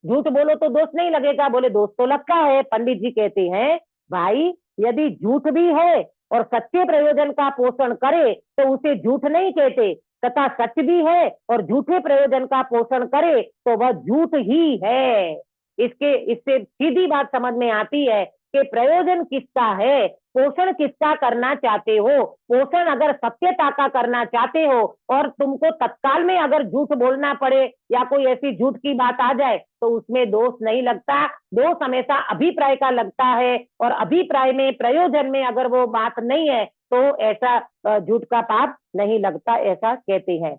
Speaker 1: झूठ बोलो तो दोष नहीं लगेगा, बोले दोष तो लगता है। पंडित जी कहते हैं भाई यदि झूठ भी है और सच्चे प्रयोजन का पोषण करे तो उसे झूठ नहीं कहते, तथा सच भी है और झूठे प्रयोजन का पोषण करे तो वह झूठ ही है। इससे सीधी बात समझ में आती है कि प्रयोजन किसका है, पोषण किसका करना चाहते हो। पोषण अगर सत्यता का करना चाहते हो और तुमको तत्काल में अगर झूठ बोलना पड़े या कोई ऐसी झूठ की बात आ जाए तो उसमें दोष नहीं लगता। दोष हमेशा अभिप्राय का लगता है, और अभिप्राय में प्रयोजन में अगर वो बात नहीं है तो ऐसा झूठ का पाप नहीं लगता, ऐसा कहते हैं।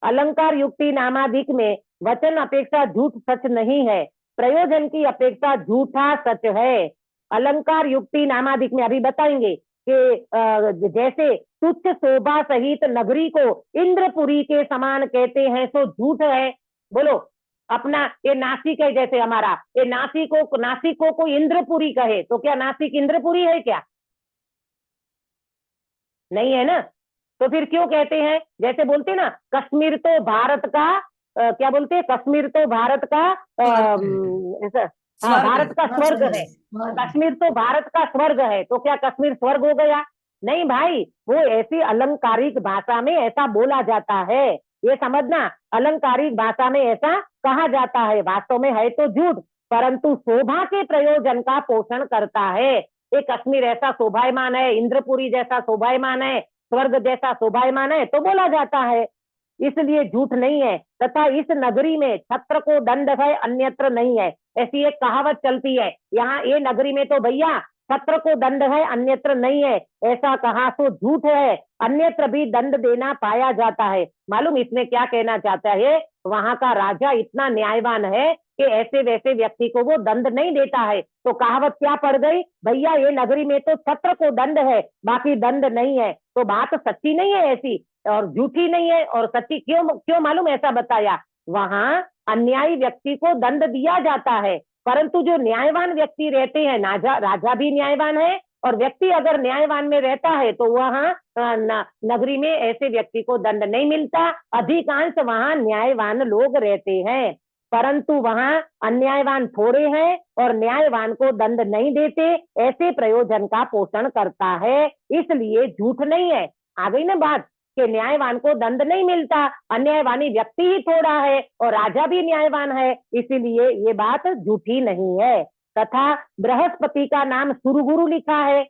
Speaker 1: अलंकार युक्ति नामाधिक में वचन अपेक्षा झूठ सच नहीं है, प्रयोजन की अपेक्षा झूठा सच है। अलंकार युक्ति नामाधिक में अभी बताएंगे कि जैसे तुच्छ शोभा सहित नगरी को इंद्रपुरी के समान कहते हैं तो झूठ है। बोलो, अपना ये नासिक है, जैसे हमारा ये नासिक को कोई इंद्रपुरी कहे तो क्या नासिक इंद्रपुरी है क्या? नहीं है ना। तो फिर क्यों कहते हैं, जैसे बोलते ना कश्मीर तो भारत का क्या बोलते हैं, कश्मीर तो भारत का ऐसा, हाँ, भारत का स्वर्ग है। कश्मीर तो भारत का स्वर्ग है, तो क्या कश्मीर स्वर्ग हो गया? नहीं भाई, वो ऐसी अलंकारिक भाषा में ऐसा बोला जाता है, ये समझना। अलंकारिक भाषा में ऐसा कहा जाता है, वास्तव में है तो झूठ, परंतु शोभा के प्रयोजन का पोषण करता है। ये कश्मीर ऐसा शोभायमान है, इंद्रपुरी जैसा शोभायमान है, स्वर्ग जैसा शोभायमान है, तो बोला जाता है, इसलिए झूठ नहीं है। तथा इस नगरी में छत्र को दंड है, अन्यत्र नहीं है, ऐसी एक कहावत चलती है। यहाँ ये नगरी में तो भैया छत्र को दंड है, अन्यत्र नहीं है, ऐसा कहा तो झूठ है, अन्यत्र भी दंड देना पाया जाता है। मालूम इसमें क्या कहना चाहता है, वहां का राजा इतना न्यायवान है कि ऐसे वैसे व्यक्ति को वो दंड नहीं देता है। तो कहावत क्या पड़ गई, भैया ये नगरी में तो छत्र को दंड है, बाकी दंड नहीं है। तो बात सच्ची नहीं है ऐसी, और झूठी नहीं है, और सच्ची क्यों मालूम ऐसा बताया, वहां अन्यायी व्यक्ति को दंड दिया जाता है, परंतु जो न्यायवान व्यक्ति रहते हैं, राजा भी न्यायवान है, और व्यक्ति अगर न्यायवान में रहता है तो वहां नगरी में ऐसे व्यक्ति को दंड नहीं मिलता। अधिकांश वहां न्यायवान लोग रहते हैं, परंतु वहां अन्यायवान थोड़े हैं और न्यायवान को दंड नहीं देते, ऐसे प्रयोजन का पोषण करता है, इसलिए झूठ नहीं है। आ गई ना बात कि न्यायवान को दंड नहीं मिलता, अन्यायवानी व्यक्ति ही थोड़ा है और राजा भी न्यायवान है, इसीलिए ये बात झूठी नहीं है। तथा बृहस्पति का नाम सुरगुरु लिखा है।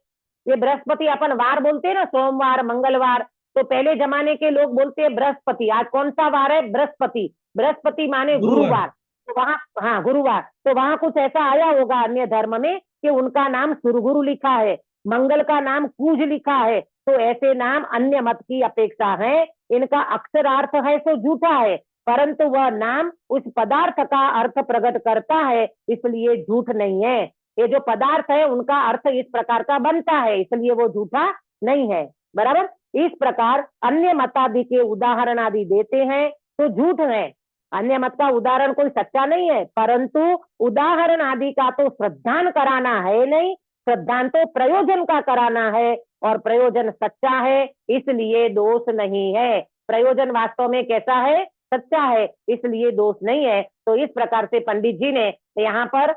Speaker 1: ये बृहस्पति अपन वार बोलते हैं ना, सोमवार मंगलवार, तो पहले जमाने के लोग बोलते हैं बृहस्पति। आज कौन सा वार है, बृहस्पति। बृहस्पति माने गुरुवार, तो वहां, हाँ गुरुवार, तो वहां कुछ ऐसा आया होगा अन्य धर्म में कि उनका नाम सुरगुरु लिखा है, मंगल का नाम कूज लिखा है। तो ऐसे नाम अन्य मत की अपेक्षा है, इनका अक्षरार्थ है तो झूठा है, परंतु वह नाम उस पदार्थ का अर्थ प्रकट करता है, इसलिए झूठ नहीं है। ये जो पदार्थ है उनका अर्थ इस प्रकार का बनता है, इसलिए वो झूठा नहीं है। बराबर। इस प्रकार अन्य मतादि के उदाहरण आदि देते हैं तो झूठ है। अन्य मत का उदाहरण कोई सच्चा नहीं है, परंतु उदाहरण आदि का तो श्रद्धान कराना है नहीं, श्रद्धान तो प्रयोजन का कराना है, और प्रयोजन सच्चा है, इसलिए दोष नहीं है। प्रयोजन वास्तव में कैसा है? सच्चा है, इसलिए दोष नहीं है। तो इस प्रकार से पंडित जी ने यहाँ पर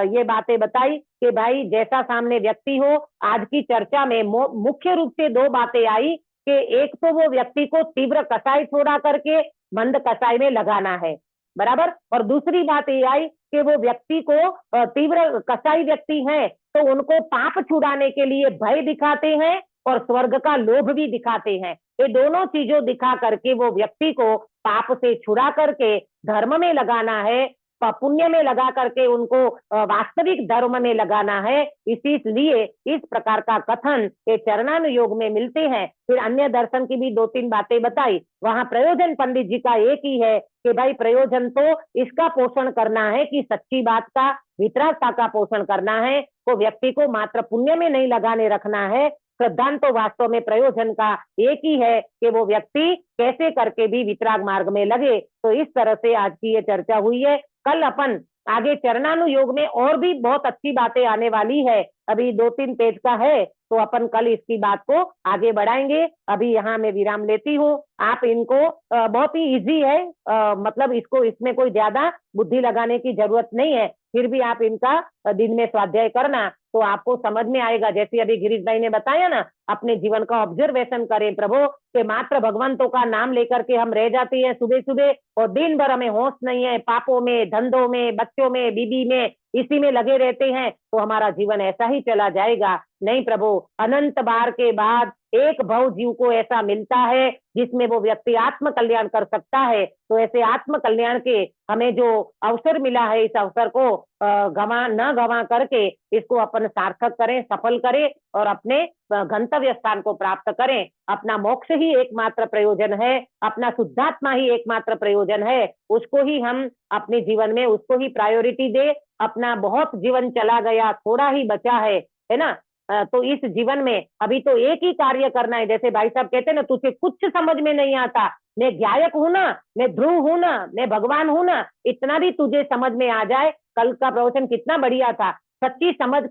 Speaker 1: ये बातें बताई कि भाई जैसा सामने व्यक्ति हो। आज की चर्चा में मुख्य रूप से दो बातें आई कि एक तो वो व्यक्ति को तीव्र कसाई छोड़ा करके मंद कसाई में लगाना है, बराबर। और दूसरी बात ये आई कि वो व्यक्ति को तीव्र कसाई व्यक्ति है तो उनको पाप छुड़ाने के लिए भय दिखाते हैं और स्वर्ग का लोभ भी दिखाते हैं। ये दोनों चीजों दिखा करके वो व्यक्ति को पाप से छुड़ा करके धर्म में लगाना है, पुण्य में लगा करके उनको वास्तविक धर्म में लगाना है। इसीलिए इस प्रकार का कथन ये चरणानुयोग में मिलते हैं। फिर अन्य दर्शन की भी दो तीन बातें बताई। वहां प्रयोजन पंडित जी का एक ही है कि भाई प्रयोजन तो इसका पोषण करना है कि सच्ची बात का, वितरागता का पोषण करना है। तो व्यक्ति को मात्र पुण्य में नहीं लगाने रखना है। श्रद्धांत तो वास्तव में प्रयोजन का एक ही है कि वो व्यक्ति कैसे करके भी वितराग मार्ग में लगे। तो इस तरह से आज की ये चर्चा हुई है। कल अपन आगे चरणानुयोग में और भी बहुत अच्छी बातें आने वाली है। अभी 2-3 पेज का है तो अपन कल इसकी बात को आगे बढ़ाएंगे। अभी यहाँ मैं विराम लेती हूँ। आप इनको बहुत ही इजी है, मतलब इसको इसमें कोई ज्यादा बुद्धि लगाने की जरूरत नहीं है। फिर भी आप इनका दिन में स्वाध्याय करना तो आपको समझ में आएगा। जैसे अभी गिरीश भाई ने बताया ना, अपने जीवन का ऑब्जर्वेशन करें प्रभु कि मात्र भगवंतों का नाम लेकर के हम रह जाते हैं सुबह सुबह और दिन भर हमें होश नहीं है, पापों में, धंधों में, बच्चों में, बीबी में, इसी में लगे रहते हैं तो हमारा जीवन ऐसा ही चला जाएगा। नहीं प्रभु, अनंत बार के बाद एक भव जीव को ऐसा मिलता है जिसमें वो व्यक्ति आत्म कल्याण कर सकता है। तो ऐसे आत्म कल्याण के हमें जो अवसर मिला है, इस अवसर को गवा करके इसको अपन सार्थक करें, सफल करें और अपने गंतव्य स्थान को प्राप्त करें। अपना मोक्ष ही एकमात्र प्रयोजन है, अपना शुद्धात्मा ही एकमात्र प्रयोजन है। उसको ही हम अपने जीवन में, उसको ही प्रायोरिटी दे। अपना बहुत जीवन चला गया, थोड़ा ही बचा है ना। तो इस जीवन में अभी तो एक ही कार्य करना है। जैसे भाई साहब कहते हैं ना, तुझे कुछ समझ में नहीं आता, मैं गायक हूं ना, मैं ध्रुव हूं ना, मैं भगवान हूं ना, इतना भी तुझे समझ में आ जाए। कल का प्रवचन कितना बढ़िया था। सच्ची समझ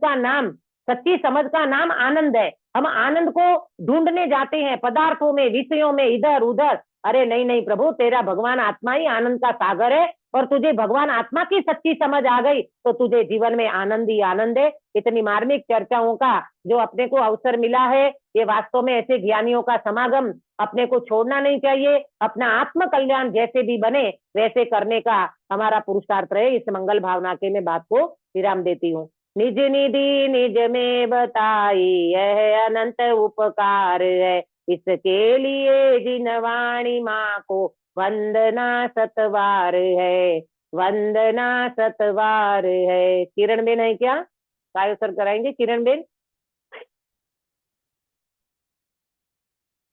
Speaker 1: का नाम आनंद है। हम आनंद को ढूंढने जाते हैं पदार्थों में, विषयों में, इधर उधर। अरे नहीं नहीं प्रभु, तेरा भगवान आत्मा ही आनंद का सागर है और तुझे भगवान आत्मा की सच्ची समझ आ गई तो तुझे जीवन में आनंद ही आनंद है। इतनी मार्मिक चर्चाओं का जो अपने को अवसर मिला है, ये वास्तव में ऐसे ज्ञानियों का समागम अपने को छोड़ना नहीं चाहिए। अपना आत्म कल्याण जैसे भी बने वैसे करने का हमारा पुरुषार्थ रहे। इस मंगल भावना के मैं बात को विराम देती हूँ। निज निधि निज में बताई यह अनंत उपकार है, इसके लिए जिनवाणी माँ को वंदना सतवार है, वंदना सतवार है। किरण बेन है क्या? काय सर कराएंगे किरण बेन?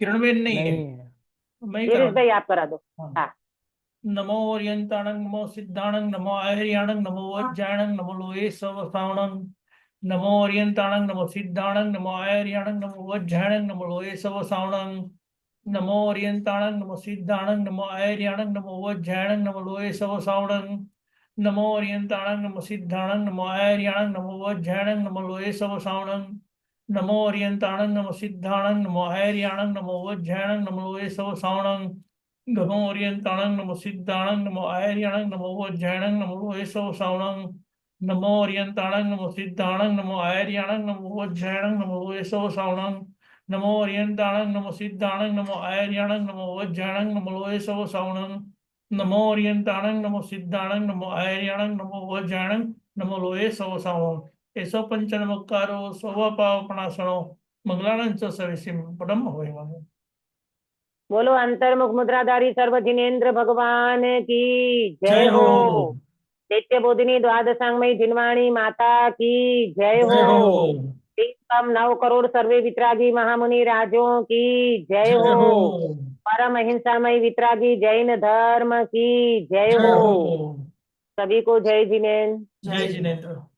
Speaker 3: किरण बेन नहीं है, मैं ही
Speaker 1: गिरीश
Speaker 3: करा
Speaker 1: भाई आप करा दो।
Speaker 3: दूं।
Speaker 1: हाँ।
Speaker 3: नमो ओरियंताणं नमो सिद्धाणं नमो आर्याणं नमो वज्जाणं नमो लोये सवसावणं। नमो ओरियंताणं नमो सिद्धाणं नमो आर्याणं नमो वज्जाणं नमो लोये सवसावणं। नमो ओरियंताणं नमो सिद्धाणं नमो आर्याणं नमो वज्जाणं नमो लोये सवसावणं। नमो ओरियंताणं नमो सिद्धाणं नमो आर्याणं नमो वज्जाणं नमो लोये सवसावणं। नमो ओरियंताणं नमो सिद्धाणं नमो आर्याणं नमो वज्जाणं नमो लोये सवसावणं। नमो ओरियंताणं नमो सिद्धाणं नमो आर्याणं नमो वज्जाणं नमो लोये सवसावणं। नमो ओरियंताणं नमो सिद्धाणं नमो आर्याणं नमो वज्जाणं नमो लोये सवसावणं। नमो ओरियंताणं नमो सिद्धाणं नमो आर्याणं नमो वज्जाणं नमो लोये सवसावणं। नमो ओरियंताणं नमो सिद्धाणं नमो आर्याणं नमो वज्जाणं नमो लोये सवसावणं। एसो पंचनमकारो स्वपावपणासनो मंगलानं च सविसिं पदं भवेम।
Speaker 1: बोलो अंतर्मुख मुद्राधारी सर्व जिनेन्द्र भगवान की जय हो। नित्य बोधिनी द्वादशांगमयी जिनवाणी माता की जय हो। 3 9 करोड़ सर्वे वितरागी महामुनि राजों की जय हो। परम अहिंसामय वितरागी जैन धर्म की जय
Speaker 3: जय
Speaker 1: हो।
Speaker 3: हो।
Speaker 1: सभी को जय जिनेन्द्र।
Speaker 3: जय जिनेन्द्र।